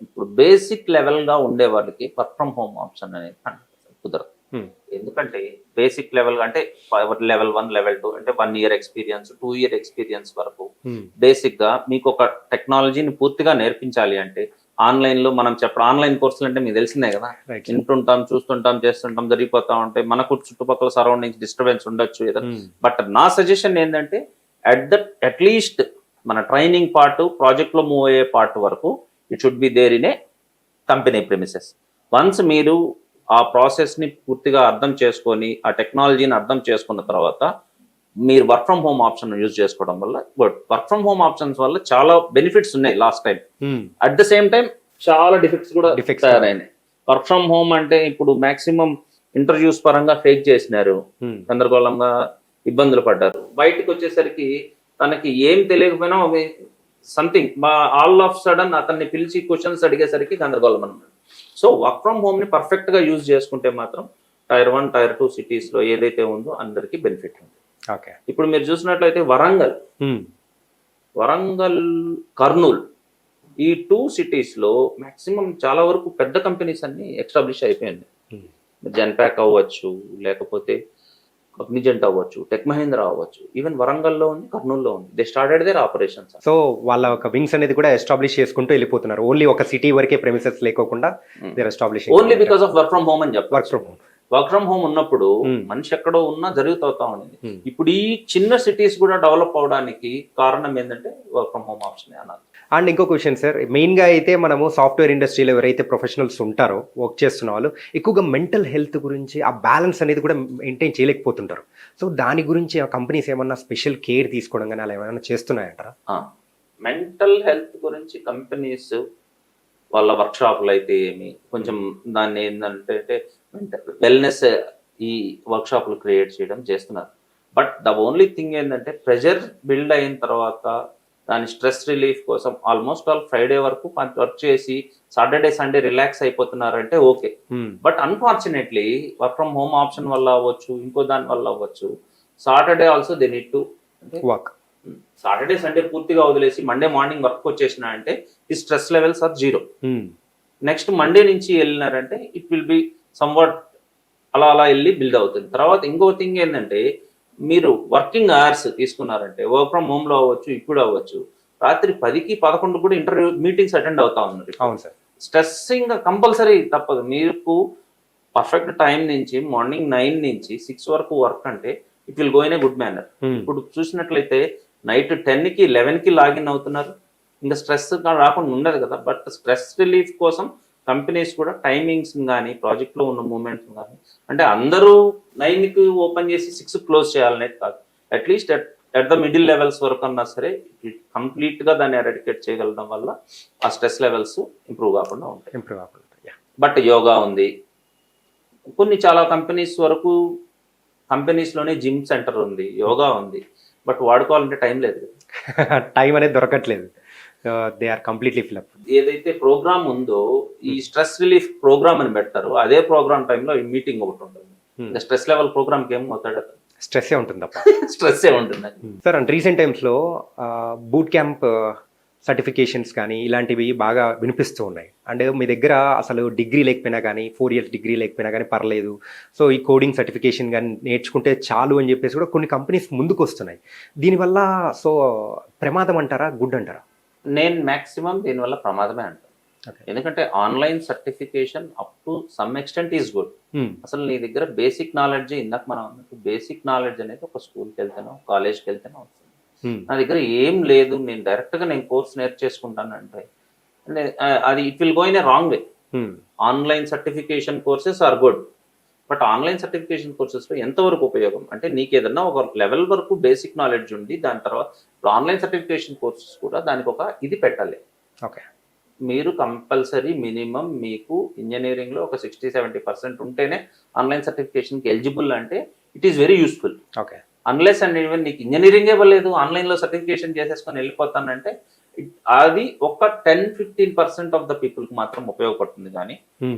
ఇప్పుడు బేసిక్ లెవెల్గా ఉండే వాళ్ళకి వర్క్ ఫ్రమ్ హోమ్ ఆప్షన్ అనేది కుదరదు. ఎందుకంటే బేసిక్ లెవెల్ అంటే లెవెల్ 1, లెవెల్ 2 అంటే 1 year ఎక్స్పీరియన్స్, 2 year ఎక్స్పీరియన్స్ వరకు బేసిక్ గా మీకు ఒక టెక్నాలజీని పూర్తిగా నేర్పించాలి అంటే ఆన్లైన్ లో మనం చెప్పడం, ఆన్లైన్ కోర్సులు అంటే మీకు తెలిసిందే కదా, వింటుంటాం, చూస్తుంటాం, చేస్తుంటాం, జరిగిపోతా ఉంటాయి, మనకు చుట్టుపక్కల సరౌండింగ్స్ డిస్టర్బెన్స్ ఉండొచ్చు ఏదో. బట్ నా సజెషన్ ఏంటంటే అట్లీస్ట్ మన ట్రైనింగ్ పార్ట్, ప్రాజెక్ట్ లో మూవ్ అయ్యే పార్ట్ వరకు it should be there in a company premises. Once మీరు ఆ ప్రాసెస్ ని పూర్తిగా అర్థం చేసుకొని ఆ టెక్నాలజీని అర్థం చేసుకున్న తర్వాత మీరు work from home option use చేసుకోవడం వల్ల వర్క్ ఫ్రమ్ హోమ్ ఆప్షన్స్ వల్ల చాలా బెనిఫిట్స్ ఉన్నాయి last time. At the same time చాలా డిఫెక్ట్స్ కూడా తయారైనాయి. వర్క్ ఫ్రమ్ హోమ్ అంటే ఇప్పుడు మాక్సిమం ఇంటర్వ్యూస్ పరంగా ఫేక్ చేసినారు, గందరగోళంగా ఇబ్బందులు పడ్డారు. బయటకు వచ్చేసరికి తనకి ఏం తెలియకపోయినా సంథింగ్ ఆల్ ఆఫ్ సడన్ అతన్ని పిలిచి క్వశ్చన్స్ అడిగేసరికి గందరగోళం అన్నమాట. సో వర్క్ ఫ్రమ్ హోమ్ ని పర్ఫెక్ట్ గా యూజ్ చేసుకుంటే మాత్రం Tier 1, Tier 2 సిటీస్ లో ఏదైతే ఉందో అందరికి బెనిఫిట్ ఉంది. ఇప్పుడు మీరు చూసినట్లయితే వరంగల్, కర్నూలు ఈ 2 cities లో మాక్సిమం చాలా వరకు పెద్ద కంపెనీస్ అన్ని ఎస్టాబ్లిష్ అయిపోయింది. జెన్పాక్ అవ్వచ్చు, లేకపోతే కాగ్నిజెంట్ అవ్వచ్చు, టెక్ మహీంద్రా అవ్వచ్చు, ఈవెన్ వరంగల్లో ఉంది, కర్నూలులో ఉంది. They started their operations. So వాళ్ళ ఒక వింగ్స్ అనేది కూడా ఎస్టాబ్లిష్ చేసుకుంటూ వెళ్ళిపోతున్నారు. ఓన్లీ ఒక సిటీ వరకే ప్రెమిసెస్ లేకోకుండా their establish only because of work from home అని చెప్పారు. వర్క్ ఫ్రమ్ హోమ్ ఉన్నప్పుడు మనిషి ఎక్కడో ఉన్నా జరుగుతూ ఉంది. ఇప్పుడు ఈ చిన్న సిటీస్ కూడా డెవలప్ అవడానికి కారణం ఏంటంటే వర్క్ ఫ్రమ్ హోమ్ ఆప్షన్ అన్నారు. అండ్ ఇంకో క్వశ్చన్ సార్, మెయిన్గా అయితే మనము సాఫ్ట్వేర్ ఇండస్ట్రీలో ఎవరైతే ప్రొఫెషనల్స్ ఉంటారో వర్క్ చేస్తున్న వాళ్ళు ఎక్కువగా మెంటల్ హెల్త్ గురించి ఆ బ్యాలెన్స్ అనేది కూడా మెయింటైన్ చేయలేకపోతుంటారు. సో దాని గురించి ఆ కంపెనీస్ ఏమన్నా స్పెషల్ కేర్ తీసుకోవడం కానీ అలా ఏమైనా చేస్తున్నాయంటారా? మెంటల్ హెల్త్ గురించి కంపెనీస్ వాళ్ళ వర్క్షాపులు అయితే ఏమి కొంచెం దాన్ని ఏంటంటే వెల్నెస్ ఈ వర్క్షాపులు క్రియేట్ చేయడం చేస్తున్నారు. బట్ ద ఓన్లీ థింగ్ ఏంటంటే ప్రెషర్ బిల్డ్ అయిన తర్వాత దాని స్ట్రెస్ రిలీఫ్ కోసం ఆల్మోస్ట్ ఆల్ ఫ్రైడే వరకు వర్క్ చేసి సాటర్డే సండే రిలాక్స్ అయిపోతున్నారంటే okay. But unfortunately work from home option వల్ల అవ్వచ్చు, ఇంకో దాని వల్ల అవ్వచ్చు, Saturday also they need to work. Saturday Sunday పూర్తిగా వదిలేసి మండే మార్నింగ్ వర్క్ వచ్చేసిన అంటే ఈ stress levels are 0. Next Monday నుంచి వెళ్ళినారంటే ఇట్ విల్ బి సమ్వాట్ అలా అలా వెళ్ళి బిల్డ్ అవుతుంది. తర్వాత ఇంకో థింగ్ ఏంటంటే మీరు వర్కింగ్ అవర్స్ తీసుకున్నారంటే వర్క్ ఫ్రమ్ హోమ్ లో అవ్వచ్చు, ఇప్పుడు అవ్వచ్చు, రాత్రి 10కి 11 కూడా ఇంటర్వ్యూ మీటింగ్స్ అటెండ్ అవుతా ఉన్నారు. అవును సార్. స్ట్రెస్సింగ్ కంపల్సరీ తప్పదు. మీకు పర్ఫెక్ట్ టైం నుంచి మార్నింగ్ 9 నుంచి 6 వరకు వర్క్ అంటే it will go in a good manner. ఇప్పుడు చూసినట్లయితే నైట్ 10కి 11కి లాగిన్ అవుతున్నారు, ఇంకా స్ట్రెస్ రాకుండా ఉండదు కదా. బట్ స్ట్రెస్ రిలీఫ్ కోసం కంపెనీస్ కూడా టైమింగ్స్ కానీ ప్రాజెక్ట్లో ఉన్న మూమెంట్స్ కానీ అంటే అందరూ 9కి ఓపెన్ చేసి 6 క్లోజ్ చేయాలనేది కాదు. At least at the middle levels వరకు అన్నా సరే కంప్లీట్గా దాన్ని ఎరాడికేట్ చేయగలడం వల్ల ఆ స్ట్రెస్ లెవెల్స్ ఇంప్రూవ్ కాకుండా ఉంటాయి. బట్ యోగా ఉంది, కొన్ని చాలా కంపెనీస్ వరకు కంపెనీస్లోనే జిమ్ సెంటర్ ఉంది, యోగా ఉంది, బట్ వాడుకోవాలంటే టైం లేదు. టైం అనేది దొరకట్లేదు. They are completely fill up. ఏదైతే ప్రోగ్రామ్ ఉందో ఈ స్ట్రెస్ రిలీఫ్ ప్రోగ్రామ్ అని పెడతారు, అదే ప్రోగ్రామ్ టైంలో ఈ మీటింగ్ ఒకటి ఉంటుంది. ఇంకా స్ట్రెస్ లెవెల్ ప్రోగ్రామ్కి ఏం అవుతాడు, స్ట్రెస్సే ఉంటుంది తప్ప స్ట్రెస్సే ఉంటుంది. సార్ అండ్ రీసెంట్ టైమ్స్లో బూట్ క్యాంప్ సర్టిఫికేషన్స్ కానీ ఇలాంటివి బాగా వినిపిస్తూ ఉన్నాయి. అండ్ మీ దగ్గర అసలు డిగ్రీ లేకపోయినా కానీ 4 years డిగ్రీ లేకపోయినా కానీ పర్లేదు, సో ఈ కోడింగ్ సర్టిఫికేషన్ కానీ నేర్చుకుంటే చాలు అని చెప్పేసి కూడా కొన్ని కంపెనీస్ ముందుకు వస్తున్నాయి. దీనివల్ల సో ప్రమాదం అంటారా, గుడ్ అంటారా? నేను మ్యాక్సిమం దీనివల్ల ప్రమాదమే అంటాను. ఎందుకంటే online certification up to some extent is good. అసలు నీ దగ్గర బేసిక్ నాలెడ్జ్, ఇందాక మనం అన్నట్టు బేసిక్ నాలెడ్జ్ అనేది ఒక స్కూల్కి వెళ్తేనో కాలేజ్కి వెళ్తేనో వస్తుంది. నా దగ్గర ఏం లేదు, నేను డైరెక్ట్గా నేను కోర్స్ నేర్చేసుకుంటాను అంటే అది it will go in a wrong way. Online certification courses are good, but online certification కోర్సెస్లో ఎంతవరకు ఉపయోగం అంటే నీకు ఏదన్నా ఒక లెవెల్ వరకు బేసిక్ నాలెడ్జ్ ఉండి దాని తర్వాత ఆన్లైన్ సర్టిఫికేషన్ కోర్సెస్ కూడా దానికి ఒక ఇది పెట్టాలి. ఓకే, మీరు కంపల్సరీ మినిమం మీకు ఇంజనీరింగ్లో ఒక 60-70% ఉంటేనే ఆన్లైన్ సర్టిఫికేషన్కి ఎలిజిబుల్ అంటే it is very useful. Okay, unless and even నీకు ఇంజనీరింగే ఇవ్వలేదు ఆన్లైన్లో సర్టిఫికేషన్ చేసేసుకొని వెళ్ళిపోతానంటే అది ఒక 10-15% ఆఫ్ ద పీపుల్కి మాత్రం ఉపయోగపడుతుంది, కానీ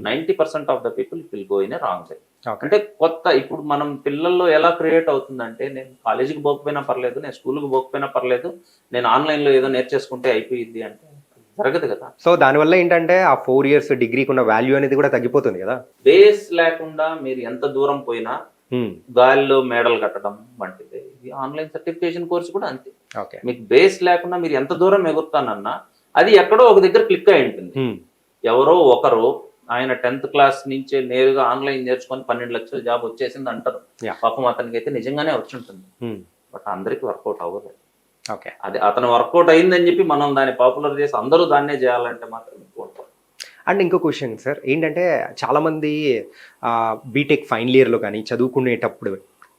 90% of the people it will go in a wrong side. అంటే కొత్త ఇప్పుడు మనం పిల్లల్లో ఎలా క్రియేట్ అవుతుందంటే నేను కాలేజీకి పోకపోయినా పర్లేదు, నేను స్కూల్కి పోకపోయినా పర్లేదు, నేను ఆన్లైన్లో ఏదో నేర్చేసుకుంటే అయిపోయింది అంటే జరగదు కదా. సో దానివల్ల ఏంటంటే ఆ 4 years డిగ్రీకి ఉన్న వాల్యూ అనేది కూడా తగ్గిపోతుంది కదా. బేస్ లేకుండా మీరు ఎంత దూరం పోయినా గాలిలో మేడలు కట్టడం వంటిది. ఇది ఆన్లైన్ సర్టిఫికేషన్ కోర్స్ కూడా అంతే. మీకు బేస్ లేకుండా మీరు ఎంత దూరం ఎగురుతానన్నా అది ఎక్కడో ఒక దగ్గర క్లిక్ అయి ఉంటుంది. ఎవరో ఒకరు ఆయన 10th క్లాస్ నుంచే నేరుగా ఆన్లైన్ నేర్చుకొని 12 లక్షల జాబ్ వచ్చేసింది అంటారు. పాపం అతనికి అయితే నిజంగానే వచ్చి ఉంటుంది, బట్ అందరికి వర్కౌట్ అవ్వదు. అది అతను వర్కౌట్ అయిందని చెప్పి మనం దాన్ని పాపులర్ చేసి అందరూ దాన్నే చేయాలంటే మాత్రం ఉంటాం. అండ్ ఇంకో క్వశ్చన్ సార్ ఏంటంటే చాలామంది బీటెక్ ఫైనల్ ఇయర్లో కానీ చదువుకునేటప్పుడు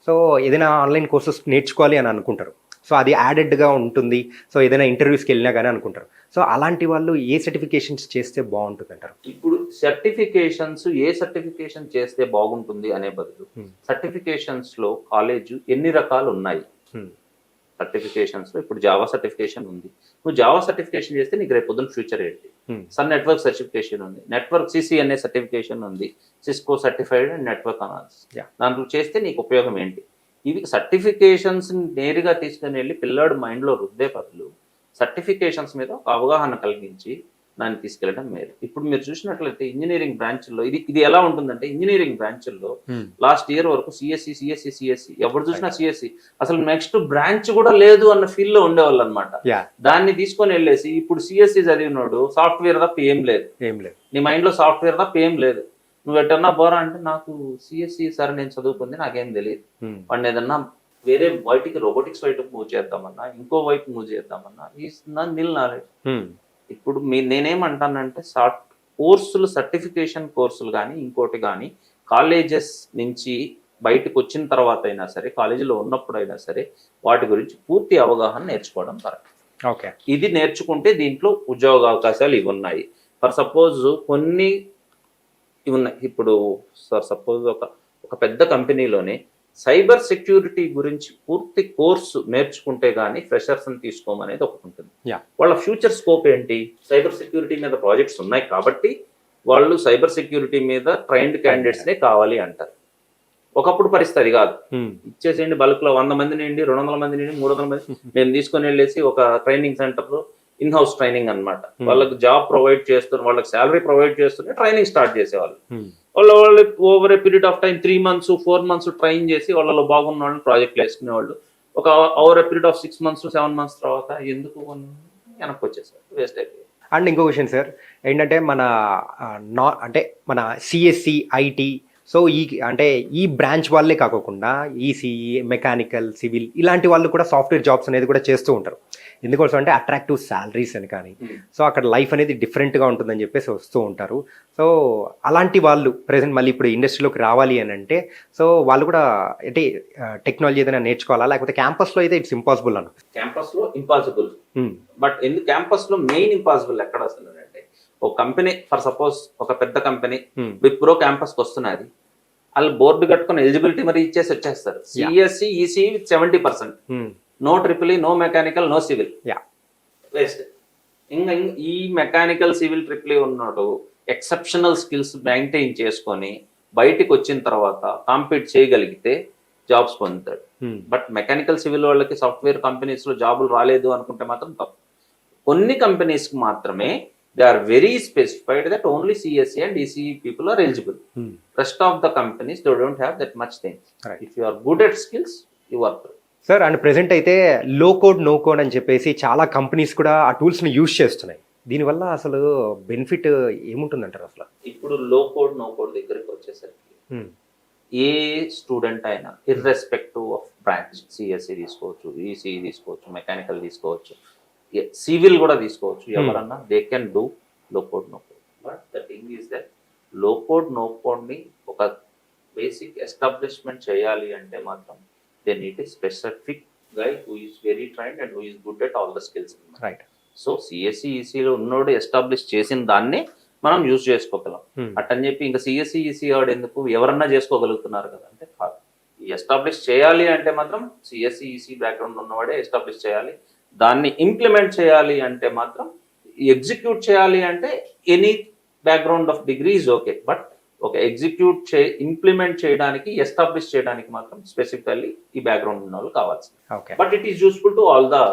సో ఏదైనా ఆన్లైన్ కోర్సెస్ నేర్చుకోవాలి అని అనుకుంటారు. సో అది యాడెడ్గా ఉంటుంది, సో ఏదైనా ఇంటర్వ్యూస్కి వెళ్ళినా కానీ అనుకుంటారు. సో అలాంటి వాళ్ళు ఏ సర్టిఫికేషన్స్ చేస్తే బాగుంటుంది అంటారు? ఇప్పుడు సర్టిఫికేషన్స్ ఏ సర్టిఫికేషన్ చేస్తే బాగుంటుంది అనే బదులు సర్టిఫికేషన్స్లో కాలేజ్ ఎన్ని రకాలు ఉన్నాయి. సర్టిఫికేషన్స్లో ఇప్పుడు జావా సర్టిఫికేషన్ ఉంది, నువ్వు జావా సర్టిఫికేషన్ చేస్తే నీకు రేపు పొద్దున్న ఫ్యూచర్ ఏంటి. సన్ నెట్వర్క్ సర్టిఫికేషన్ ఉంది, నెట్వర్క్ CCNA సర్టిఫికేషన్ ఉంది, Cisco certified and network analysis. దాంట్లో చేస్తే నీకు ఉపయోగం ఏంటి? ఇవి సర్టిఫికేషన్స్ నేరుగా తీసుకుని వెళ్ళి పిల్లాడు మైండ్లో రుద్దే బదులు సర్టిఫికేషన్స్ మీద ఒక అవగాహన కలిగించి దాన్ని తీసుకెళ్ళడం మేలు. ఇప్పుడు మీరు చూసినట్లయితే ఇంజనీరింగ్ బ్రాంచ్ల్లో ఇది ఎలా ఉంటుందంటే ఇంజనీరింగ్ బ్రాంచ్ల్లో లాస్ట్ ఇయర్ వరకు సిఎస్సి ఎవరు చూసినా సిఎస్సి, అసలు నెక్స్ట్ బ్రాంచ్ కూడా లేదు అన్న ఫీల్ లో ఉండేవాళ్ళు అనమాట. దాన్ని తీసుకొని వెళ్ళేసి ఇప్పుడు సిఎస్సి చదివినోడు సాఫ్ట్వేర్ తప్ప ఏం లేదు, నీ మైండ్ లో సాఫ్ట్వేర్ తప్ప ఏం లేదు, నువ్వు ఎట్టన్నా బోరా అంటే నాకు సిఎస్సి సరే నేను చదువుకుంది నాకేం తెలియదు, వాడిని ఏదన్నా వేరే బయటికి రోబోటిక్స్ వైపు మూవ్ చేద్దామన్నా ఇంకో వైపు మూవ్ చేద్దామన్నా ఈస్ నిల్ నాలెడ్జ్. ఇప్పుడు నేనేమంటానంటే కోర్సులు, సర్టిఫికేషన్ కోర్సులు కానీ ఇంకోటి కానీ కాలేజెస్ నుంచి బయటకు వచ్చిన తర్వాత అయినా సరే, కాలేజీలో ఉన్నప్పుడైనా సరే వాటి గురించి పూర్తి అవగాహన నేర్చుకోవడం కరెక్ట్. ఓకే. ఇది నేర్చుకుంటే దీంట్లో ఉద్యోగ అవకాశాలు ఇవి ఉన్నాయి. ఫర్ సపోజ్ కొన్ని ఇవి ఉన్నాయి. ఇప్పుడు సపోజ్ ఒక పెద్ద కంపెనీలోనే సైబర్ సెక్యూరిటీ గురించి పూర్తి కోర్సు నేర్చుకుంటే గానీ ఫ్రెషర్స్ ని తీసుకోమనేది ఒకటి ఉంటుంది. వాళ్ళ ఫ్యూచర్ స్కోప్ ఏంటి? సైబర్ సెక్యూరిటీ మీద ప్రాజెక్ట్స్ ఉన్నాయి కాబట్టి వాళ్ళు సైబర్ సెక్యూరిటీ మీద ట్రైన్డ్ క్యాండిడేట్స్ నే కావాలి అంటారు. ఒకప్పుడు పరిస్థితి కాదు, ఇచ్చేసేయండి బల్క్ లో 100 మంది నుండి 200 మంది నుండి 300 మంది మేము తీసుకొని వెళ్ళేసి ఒక ట్రైనింగ్ సెంటర్ లో ఇన్ హౌస్ ట్రైనింగ్ అన్నమాట. వాళ్ళకి జాబ్ ప్రొవైడ్ చేస్తున్నారు, వాళ్ళకి శాలరీ ప్రొవైడ్ చేస్తున్నారు, ట్రైనింగ్ స్టార్ట్ చేసేవాళ్ళు. వాళ్ళు over a period of time 3 months 4 months train చేసి వాళ్ళలో బాగున్న వాళ్ళని ప్రాజెక్టులు వేసుకునేవాళ్ళు. ఒక over a period of 6 months 7 months తర్వాత ఎందుకు వెనక్కి వచ్చేసారు, వేస్ట్ అయిపోయింది. అండ్ ఇంకో క్వశ్చన్ సార్ ఏంటంటే అంటే మన సిఎస్సి, ఐటీ, సో ఈ బ్రాంచ్ వాళ్ళే కాకుండా ఈసీఈ, మెకానికల్, సివిల్ ఇలాంటి వాళ్ళు కూడా సాఫ్ట్వేర్ జాబ్స్ అనేది కూడా చేస్తూ ఉంటారు. ఎందుకోసం అంటే అట్రాక్టివ్ శాలరీస్ అని కానీ, సో అక్కడ లైఫ్ అనేది డిఫరెంట్గా ఉంటుందని చెప్పేసి వస్తూ ఉంటారు. సో అలాంటి వాళ్ళు ప్రెసెంట్ మళ్ళీ ఇప్పుడు ఇండస్ట్రీలోకి రావాలి అని అంటే సో వాళ్ళు కూడా అంటే టెక్నాలజీ ఏదైనా నేర్చుకోవాలా, లేకపోతే క్యాంపస్లో అయితే ఇట్స్ ఇంపాసిబుల్ అన్న? క్యాంపస్లో ఇంపాసిబుల్, బట్ ఎందుకు క్యాంపస్లో మెయిన్ ఇంపాసిబుల్ ఎక్కడ వస్తుంది అంటే, ఒక కంపెనీ ఫర్ సపోజ్ ఒక పెద్ద కంపెనీ విప్రో క్యాంపస్కి వస్తున్నది, వాళ్ళు బోర్డు కట్టుకుని ఎలిజిబిలిటీ మరి ఇచ్చేసి వచ్చేస్తారు. CSC, EC 70%, no triple, no mechanical, no civil, waste. ఇంకా ఈ మెకానికల్, సివిల్, ట్రిపుల్ ఉన్నాడు ఎక్సెప్షనల్ స్కిల్స్ మెయింటైన్ చేసుకొని బయటికి వచ్చిన తర్వాత కాంపీట్ చేయగలిగితే జాబ్స్ పొందుతాడు. బట్ మెకానికల్, సివిల్ వాళ్ళకి సాఫ్ట్వేర్ కంపెనీస్ లో జాబులు రాలేదు అనుకుంటే మాత్రం తప్పు. కొన్ని కంపెనీస్ కి మాత్రమే they are very specified that only CSE and ECE people are eligible. Rest of the companies, they don't have that much things. Right. If you are good at skills, you are good. Sir and present అయితే లో code, no code అని చెప్పేసి చాలా companies కూడా ఆ టూల్స్ని use చేస్తున్నాయి. దీనివల్ల అసలు బెనిఫిట్ ఏముంటుందంటారు అసలు? ఇప్పుడు లో కోడ్, నో కోడ్ దగ్గరికి వచ్చేసరికి ఏ స్టూడెంట్ అయినా ఇర్రెస్పెక్టివ్ ఆఫ్ బ్రాంచ్, సిఎస్సి తీసుకోవచ్చు, ఈసీఈ తీసుకోవచ్చు, మెకానికల్ తీసుకోవచ్చు, సివిల్ కూడా తీసుకోవచ్చు, ఎవరన్నా they can do low code, no code. But the thing is that low code, no code ని ఒక బేసిక్ ఎస్టాబ్లిష్మెంట్ చేయాలి అంటే మాత్రం they need a specific guy who is very trained and who is good at all the skills. Right. So CSC, ఈసీలో ఉన్నోడు establish చేసిన దాన్ని మనం యూజ్ చేసుకోగలం. అట్టని చెప్పి ఇంకా సిఎస్సి, ఈసీ వాడు ఎందుకు, ఎవరన్నా చేసుకోగలుగుతున్నారు కదా అంటే కాదు. ఎస్టాబ్లిష్ చేయాలి అంటే మాత్రం సిఎస్సి, ఈసీ బ్యాక్గ్రౌండ్ ఉన్నవాడే ఎస్టాబ్లిష్ చేయాలి. దాన్ని ఇంప్లిమెంట్ చేయాలి అంటే మాత్రం, ఎగ్జిక్యూట్ చేయాలి అంటే any background of degree is okay. But ఒక ఇంప్లిమెంట్ చేయడానికి, ఎస్టాబ్లిష్ చేయడానికి మాత్రం స్పెసిఫికల్లీ ఈ బ్యాక్గ్రౌండ్ ఉన్న వాళ్ళు కావాల్సింది. But it is useful to all the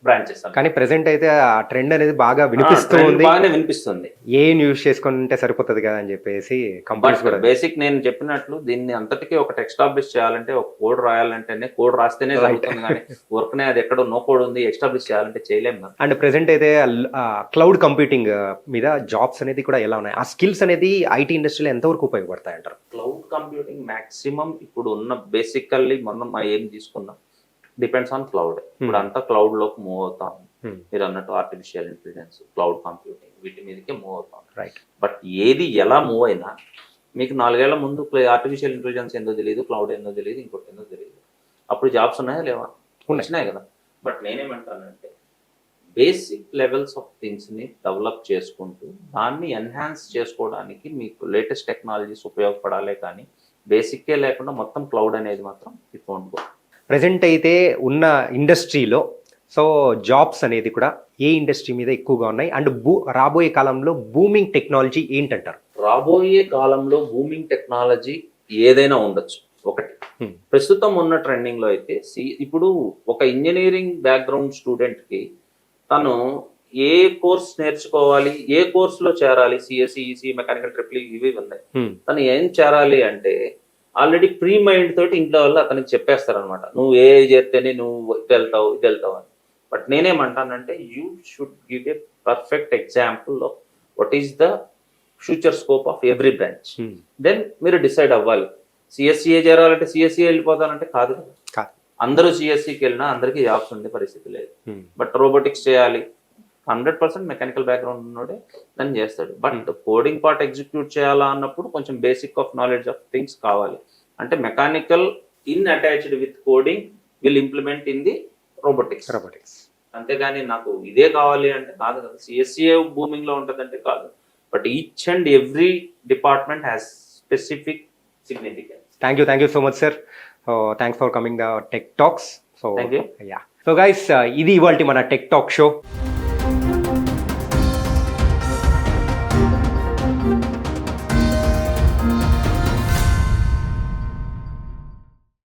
branches. కానీ ప్రెసెంట్ అయితే ఆ ట్రెండ్ అనేది బాగా వినిపిస్తుంది. ఏ యూజ్ చేసుకుంటే సరిపోతుంది కదా అని చెప్పేసి కంపెనీస్ కూడా. బేసిక్ నేను చెప్పినట్లు దీన్ని అంతటికీ ఒకటి ఎస్టాబ్లిష్ చేయాలంటే, ఒక కోడ్ రాయాలంటేనే, కోడ్ రాస్తేనే జరుగుతుంది కానీ వర్క్నే అది ఎక్కడో నో కోడ్ ఉంది ఎస్టాబ్లిష్ చేయాలంటే చేయలేము. అండ్ ప్రెసెంట్ అయితే క్లౌడ్ కంప్యూటింగ్ మీద జాబ్స్ అనేది కూడా ఎలా ఉన్నాయి? ఆ స్కిల్స్ అనేది ఐటీ ఇండస్ట్రీలో ఎంతవరకు ఉపయోగపడతాయి అంటారు? క్లౌడ్ కంప్యూటింగ్ మాక్సిమం ఇప్పుడు ఉన్న బేసికల్లీ మనం ఏం తీసుకున్నాం డిపెండ్స్ ఆన్ క్లౌడ్. ఇప్పుడు అంతా క్లౌడ్ లోకి మూవ్ అవుతాం. మీరు అన్నట్టు ఆర్టిఫిషియల్ ఇంటెలిజెన్స్, క్లౌడ్ కంప్యూటింగ్ వీటి మీదకే మూవ్ అవుతాం. రైట్. బట్ ఏది ఎలా మూవ్ అయినా మీకు 4 ఏళ్ల ముందు ఆర్టిఫిషియల్ ఇంటెలిజెన్స్ ఏందో తెలియదు, క్లౌడ్ ఏందో తెలియదు, ఇంకోటి ఏందో తెలియదు. అప్పుడు జాబ్స్ ఉన్నాయా లేవా? వచ్చినాయి కదా. బట్ నేనేమంటానంటే బేసిక్ లెవెల్స్ ఆఫ్ థింగ్స్ ని డెవలప్ చేసుకుంటూ దాన్ని ఎన్హాన్స్ చేసుకోవడానికి మీకు లేటెస్ట్ టెక్నాలజీస్ ఉపయోగపడాలే కానీ బేసిక్కే లేకుండా మొత్తం క్లౌడ్ అనేది మాత్రం ఇట్ వోంట్ గో. ప్రెసెంట్ అయితే ఉన్న ఇండస్ట్రీలో సో జాబ్స్ అనేది కూడా ఏ ఇండస్ట్రీ మీద ఎక్కువగా ఉన్నాయి? అండ్ రాబోయే కాలంలో బూమింగ్ టెక్నాలజీ ఏంటంటారు? రాబోయే కాలంలో బూమింగ్ టెక్నాలజీ ఏదైనా ఉండొచ్చు. ఒకటి ప్రస్తుతం ఉన్న ట్రెండింగ్ లో అయితే ఇప్పుడు ఒక ఇంజనీరింగ్ బ్యాక్గ్రౌండ్ స్టూడెంట్ కి తను ఏ కోర్స్ నేర్చుకోవాలి, ఏ కోర్స్ లో చేరాలి, సిఎస్సి, ఈసీ, మెకానికల్, ట్రిపుల్ ఇవి ఉన్నాయి. తను ఏం చేరాలి అంటే ఆల్రెడీ ప్రీ మైండ్ తోటి ఇంట్లో వాళ్ళు అతనికి చెప్పేస్తారనమాట, నువ్వు ఏ చేస్తేనే నువ్వు ఇది వెళ్తావు అని. బట్ నేనేమంటానంటే you should give a perfect example of what is the future scope of every branch. Then మీరు డిసైడ్ అవ్వాలి. సిఎస్సిఏ చేరాలంటే సిఎస్సిఏ వెళ్ళిపోతానంటే కాదు కదా. అందరూ సిఎస్సికి వెళ్ళినా అందరికీ జాబ్స్ ఉండే పరిస్థితి లేదు. బట్ రోబోటిక్స్ చేయాలి, 100% మెకానికల్ బ్యాక్గ్రౌండ్ ఉన్నోడే దాన్ని చేస్తాడు. బట్ కోడింగ్ పార్ట్ ఎగ్జిక్యూట్ చేయాలా అన్నప్పుడు కొంచెం basic of knowledge of things కావాలి. అంటే mechanical in attached with coding will implement in the robotics. అంతేగాని నాకు ఇదే కావాలి అంటే కాదు కదా. సిఎస్సిఏ బూమింగ్ లో ఉంటుందంటే కాదు. But each and every department has specific significance. Thank you so much sir. Thanks for coming the tech talks. So Thank you. Yeah, so guys, ఇది ఇవాల్టి మన టెక్ టాక్ షో.